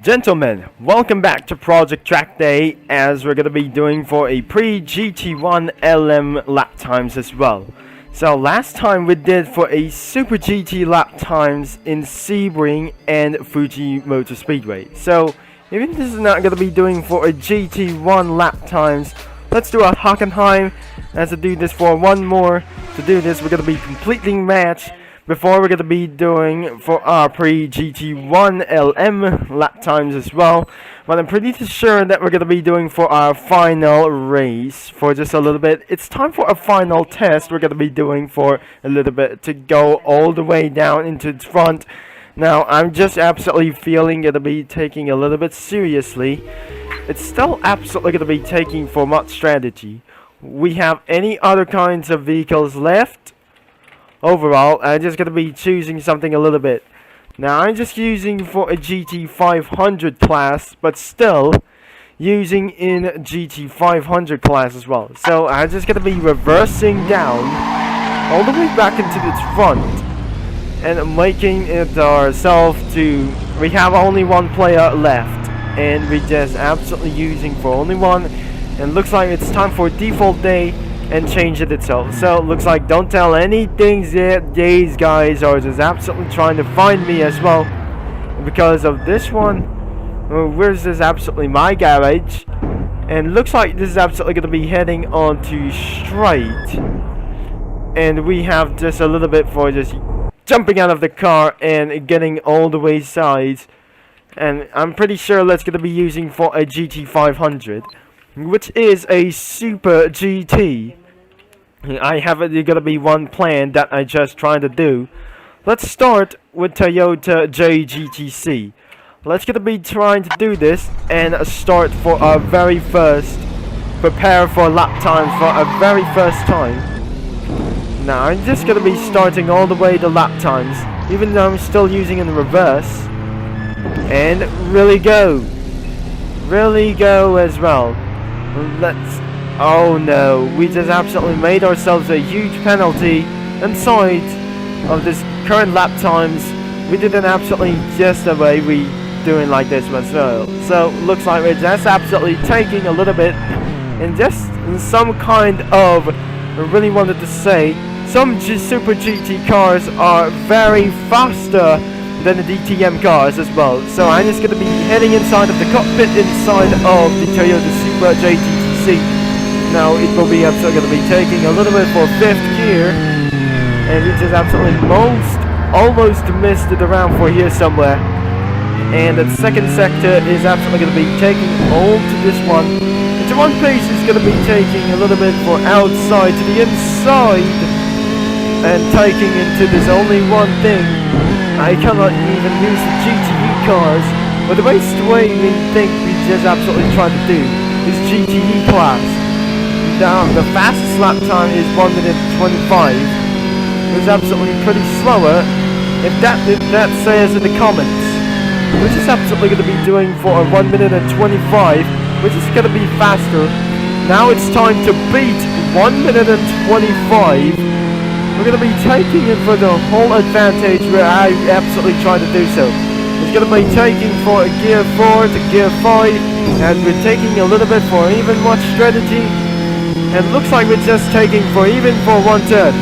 Gentlemen, welcome back to Project Trackday, as we're going to be doing for a pre-GT1 LM lap times as well. So last time we did for a Super GT lap times in Sebring and Fuji Motor Speedway. So even if this is not going to be doing for a GT1 lap times, let's do a Hockenheim. As to do this for one more. To do this, we're going to be completely matched before we're going to be doing for our pre-GT1 LM lap times as well. But I'm pretty sure that we're going to be doing for our final race for just a little bit. It's time for a final test we're going to be doing for a little bit to go all the way down into the front. Now, I'm just absolutely feeling it'll be taking a little bit seriously. It's still absolutely going to be taking for much strategy. We have any other kinds of vehicles left? Overall, I'm just going to be choosing something a little bit. Now, I'm just using for a GT500 class, but still using in GT500 class as well. So, I'm just going to be reversing down all the way back into its front and making it ourselves to... We have only one player left, and we just absolutely using for only one. And looks like it's time for default day and change it itself. So it looks like don't tell anything yet. These guys are just absolutely trying to find me as well. Because of this one, where's this absolutely my garage? And looks like this is absolutely going to be heading on to straight. And we have just a little bit for just jumping out of the car and getting all the way sides. And I'm pretty sure that's going to be using for a GT500. Which is a Super GT. I have going to be one plan that I just trying to do. Let's start with Toyota JGTC. Let's going to be trying to do this and start for our very first. Prepare for lap times for our very first time. Now I'm just going to be starting all the way to lap times, even though I'm still using in the reverse. And really go as well. Oh no, we just absolutely made ourselves a huge penalty inside of this current lap times. We didn't absolutely just the way we doing like this one. So looks like we're just absolutely taking a little bit and just some kind of, I really wanted to say, some Super GT cars are very faster than the DTM cars as well. So I'm just going to be heading inside of the cockpit inside of the Toyota Super JGTC. Now it will be absolutely going to be taking a little bit for 5th gear, and we just absolutely almost missed it around for here somewhere. And the second sector is absolutely going to be taking all to this one. Into one piece is going to be taking a little bit for outside to the inside, and taking into this only one thing. I cannot even use the GTE cars, but the race way we think we just absolutely try to do is GTE class. Now the fastest lap time is 1 minute 25. It's absolutely pretty slower. If that says in the comments, we're just absolutely going to be doing for a 1 minute and 25, which is going to be faster. Now it's time to beat 1 minute and 25. We're going to be taking it for the whole advantage where I absolutely try to do so. It's going to be taking for a gear 4 to gear 5, and we're taking a little bit for even more strategy. And looks like we're just taking for even for 1 turn.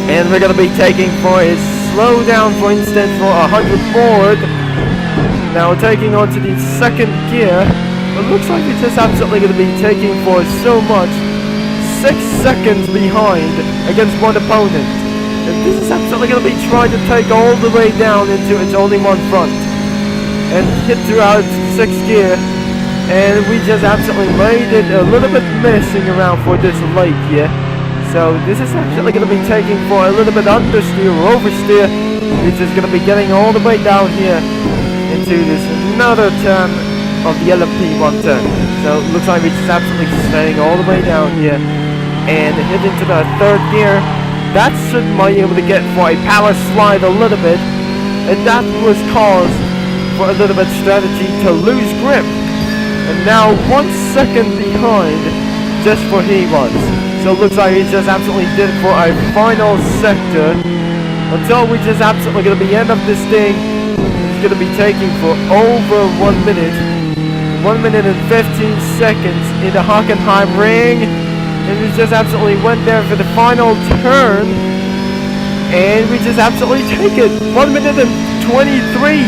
And we're going to be taking for a slow down, for instance, for 100 forward. Now taking on to the second gear. It looks like we're just absolutely going to be taking for so much. 6 seconds behind against one opponent. And this is absolutely going to be trying to take all the way down into its only one front. And hit throughout 6th gear. And we just absolutely made it a little bit messing around for this late here. So this is actually going to be taking for a little bit understeer or oversteer. Which is going to be getting all the way down here into this another turn of the LMP1 turn. So it looks like we're just absolutely staying all the way down here. And hit into the 3rd gear. That should be able to get for a power slide a little bit, and that was caused for a little bit strategy to lose grip. And now 1 second behind just for he was. So it looks like he just absolutely did it for a final sector until we just absolutely going to be end of this thing. is going to be taking for over 1 minute. 1 minute and 15 seconds in the Hockenheimring. And we just absolutely went there for the final turn. And we just absolutely take it. 1 minute and 23.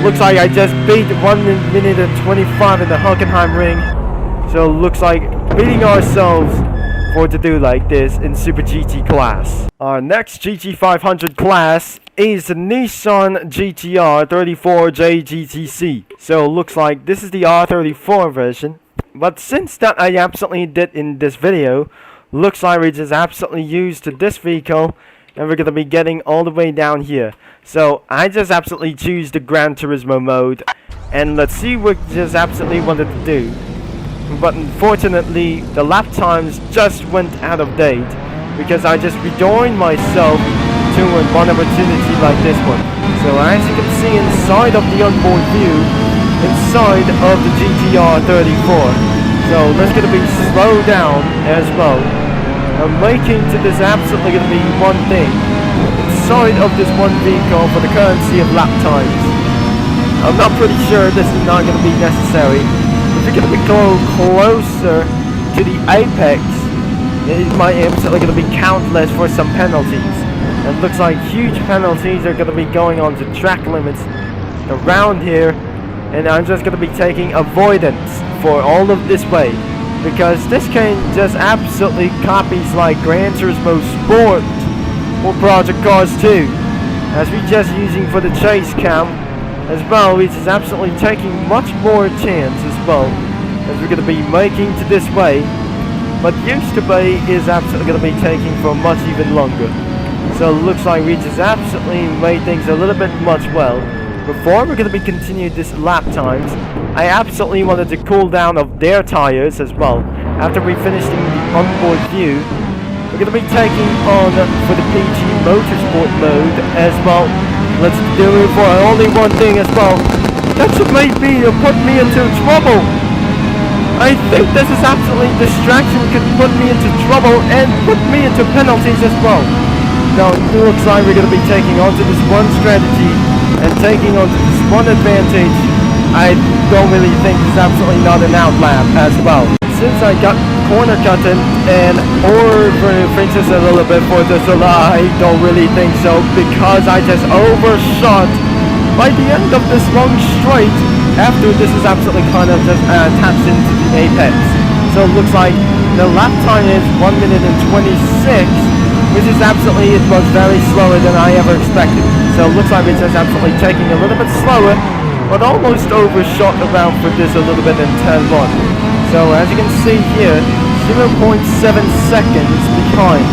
Looks like I just beat 1 minute and 25 in the Hockenheimring. So looks like beating ourselves for to do like this in Super GT class. Our next GT500 class is the Nissan GTR 34J GTC. So looks like this is the R34 version. But since that I absolutely did in this video, looks like we just absolutely used this vehicle and we're gonna be getting all the way down here. So I just absolutely choose the Gran Turismo mode and let's see what just absolutely wanted to do. But unfortunately the lap times just went out of date because I just rejoined myself to one opportunity like this one. So as you can see inside of the onboard view, inside of the GTR 34. So let's gonna be slow down as well. I'm making to this absolutely gonna be one thing inside of this one vehicle for the currency of lap times. I'm not pretty sure this is not gonna be necessary. If you're going to go closer to the apex, it might absolutely going to be countless for some penalties. It looks like huge penalties are going to be going on to track limits around here, and I'm just going to be taking avoidance for all of this way, because this game just absolutely copies like Gran Turismo Sport or Project Cars 2, as we just using for the chase cam. As well, which is absolutely taking much more chance as well, as we're going to be making to this way. But used to be is absolutely going to be taking for much even longer. So it looks like we just absolutely made things a little bit much well. Before we're going to be continuing this lap times, I absolutely wanted to cool down of their tires as well. After we finishing the onboard view, we're going to be taking on for the PG Motorsport mode as well. Let's do it for only one thing as well. That should make me put me into trouble. I think this is absolutely distraction could put me into trouble and put me into penalties as well. Now it looks like we're going to be taking onto this one strategy and taking onto this one advantage. I don't really think it's absolutely not an outlap as well. Since I got corner cutting and over Princess a little bit for this, I don't really think so, because I just overshot by the end of this long straight. After this is absolutely kind of just taps into the apex. So it looks like the lap time is 1 minute and 26, which is absolutely, it was very slower than I ever expected. So it looks like it's just absolutely taking a little bit slower, but almost overshot around for this a little bit in turn 1. So as you can see here, 0.7 seconds behind.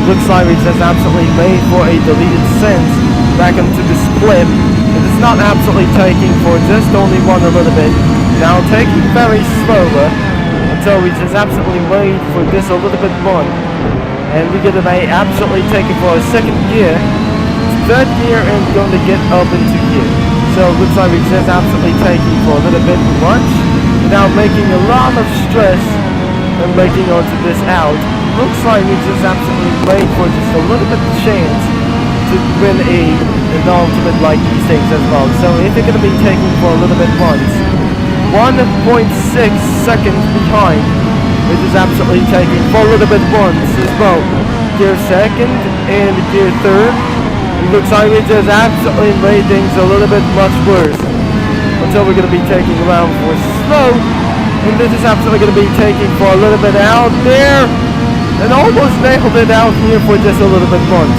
Looks like it just absolutely made for a deleted sense back into the split. It is not absolutely taking for just only one a little bit. Now taking very slower until we just absolutely wait for this a little bit more. And we're going to be absolutely taking for a second gear, third gear, and going to get up into gear. So it looks like we're just absolutely taking for a little bit much, without making a lot of stress and making onto this out. Looks like we just absolutely wait for just a little bit of chance to win an ultimate like these things as well. So if you're going to be taking for a little bit once, 1.6 seconds behind, which is absolutely taking for a little bit once as well. Gear second and gear third. It looks like we just absolutely made things a little bit much worse. Until we're going to be taking around for slow, and this is absolutely going to be taking for a little bit out there, and almost nailed it out here for just a little bit once,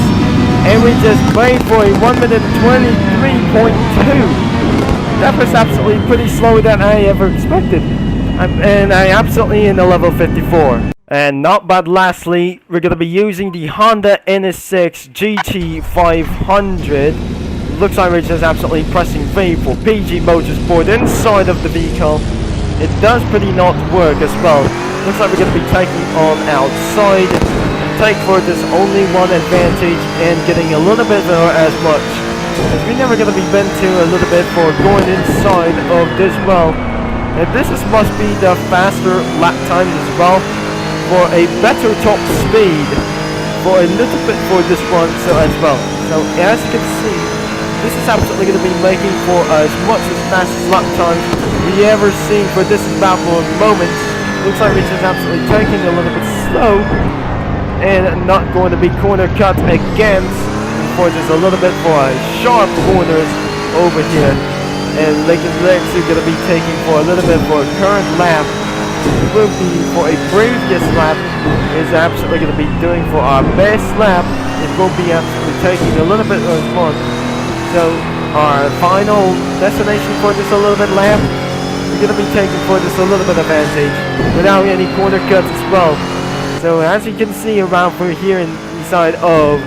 and we just played for a 1 minute 23.2. That was absolutely pretty slower than I ever expected, and I absolutely in the level 54. And not bad, lastly, we're going to be using the Honda NS6 GT500. Looks like we're just absolutely pressing V for PG Motorsport inside of the vehicle. It does pretty not work as well. Looks like we're going to be taking on outside and take for this only one advantage and getting a little bit more as much. As we're never going to be bent to a little bit for going inside of this well. And this is must be the faster lap times as well, for a better top speed for a little bit for this one so as well. So as you can see, this is absolutely going to be making for as much as fastest lap times we ever seen for this about for a moment. Looks like we're just absolutely taking a little bit slow and not going to be corner cut against for just a little bit for sharp corners over here. And Lincoln's legs are going to be taking for a little bit for a current lap. It will be for a previous lap is absolutely going to be doing for our best lap. It will be absolutely taking a little bit of fun. So our final destination for just a little bit lap, we're going to be taking for just a little bit of advantage without any corner cuts as well. So as you can see around for here inside of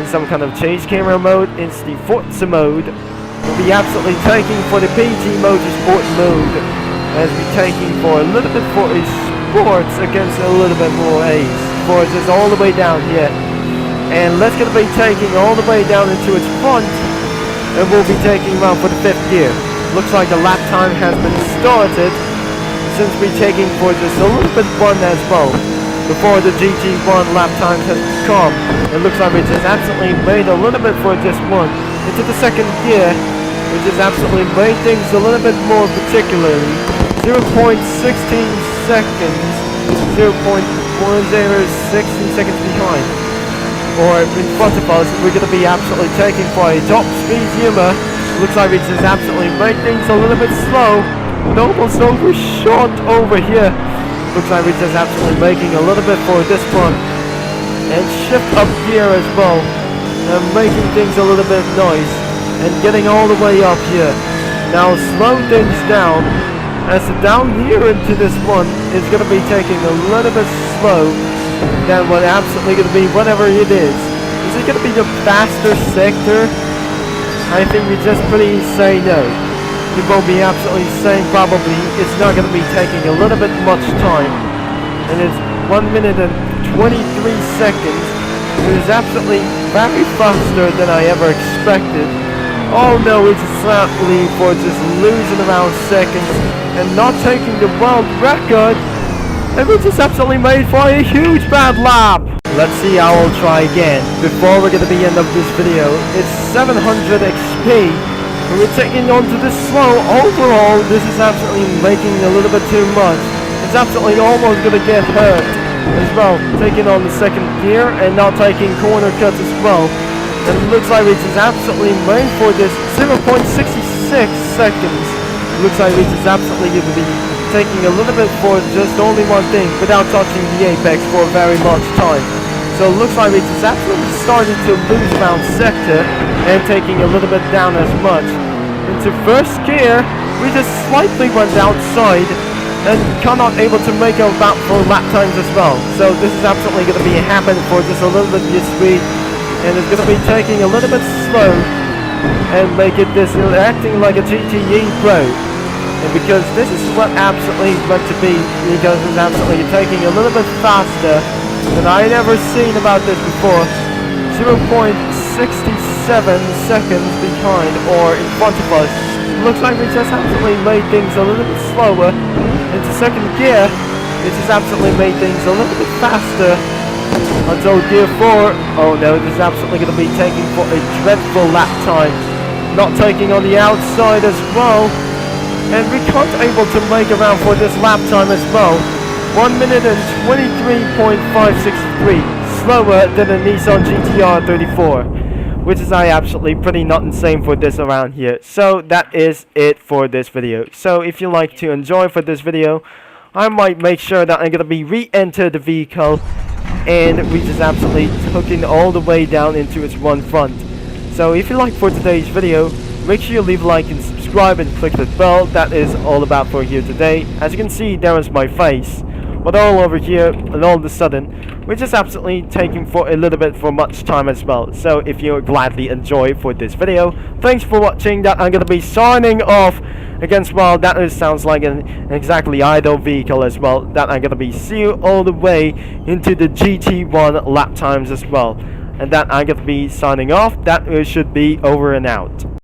in some kind of chase camera mode, it's the Forza mode. We'll be absolutely taking for the PG Motorsport mode, as we're taking for a little bit for a sports against a little bit more ace. For just all the way down here. And let's gonna be taking all the way down into its front, and we'll be taking around for the 5th gear. Looks like the lap time has been started, since we're taking for just a little bit fun as well. Before the GT1 lap times has come, it looks like we just absolutely made a little bit for just one into the 2nd gear, which has absolutely made things a little bit more particularly 0.16 seconds, 0.1016 seconds behind. Or in front of us, we're going to be absolutely taking for a top speed humor. Looks like we just absolutely made things a little bit slow, but almost overshot over here. Looks like we're just absolutely making a little bit for this one. And shift up gear as well, and making things a little bit nice. And getting all the way up here. Now slow things down, as down here into this one is going to be taking a little bit slow than what absolutely going to be whatever it is. Is it going to be the faster sector? I think we just pretty say no. We won't be absolutely saying probably it's not going to be taking a little bit much time. And it's 1 minute and 23 seconds. It is absolutely very faster than I ever expected. Oh no, it's sadly for just losing around seconds and not taking the world record. And we just absolutely made for a huge bad lap. Let's see how we'll try again. Before we're going to be end of this video, it's 700 XP. And we're taking on to this slow. Overall, this is absolutely making a little bit too much. It's absolutely almost going to get hurt as well. Taking on the 2nd gear and not taking corner cuts as well. And it looks like it's absolutely made for this 0.66 seconds. Looks like it's absolutely going to be taking a little bit for just only one thing without touching the apex for very much time. So it looks like it's absolutely starting to lose around sector and taking a little bit down as much. Into 1st gear, we just slightly went outside and cannot able to make about for lap times as well. So this is absolutely going to be happening for just a little bit this speed. And it's going to be taking a little bit slow and make it this acting like a GTE Pro. And because this is what absolutely meant to be, because it's absolutely taking a little bit faster than I never seen about this before. 0.67 seconds behind or in front of us. Looks like we just absolutely made things a little bit slower. Into 2nd gear, it just absolutely made things a little bit faster. Until gear 4, oh no, this is absolutely going to be taking for a dreadful lap time. Not taking on the outside as well. And we can't able to make around for this lap time as well. 1 minute and 23.563. Slower than a Nissan GTR 34. Which is absolutely pretty not insane for this around here. So that is it for this video. So if you like to enjoy for this video, I might make sure that I'm going to be re-enter the vehicle. And we just absolutely hooking all the way down into its one front. So if you like for today's video, make sure you leave a like and subscribe and click the bell. That is all about for here today. As you can see, there is my face. But all over here, and all of a sudden, we're just absolutely taking for a little bit for much time as well. So if you gladly enjoy for this video, thanks for watching. That I'm going to be signing off against, well, that sounds like an exactly idle vehicle as well. That I'm going to be see you all the way into the GT1 lap times as well. And that I'm going to be signing off. That should be over and out.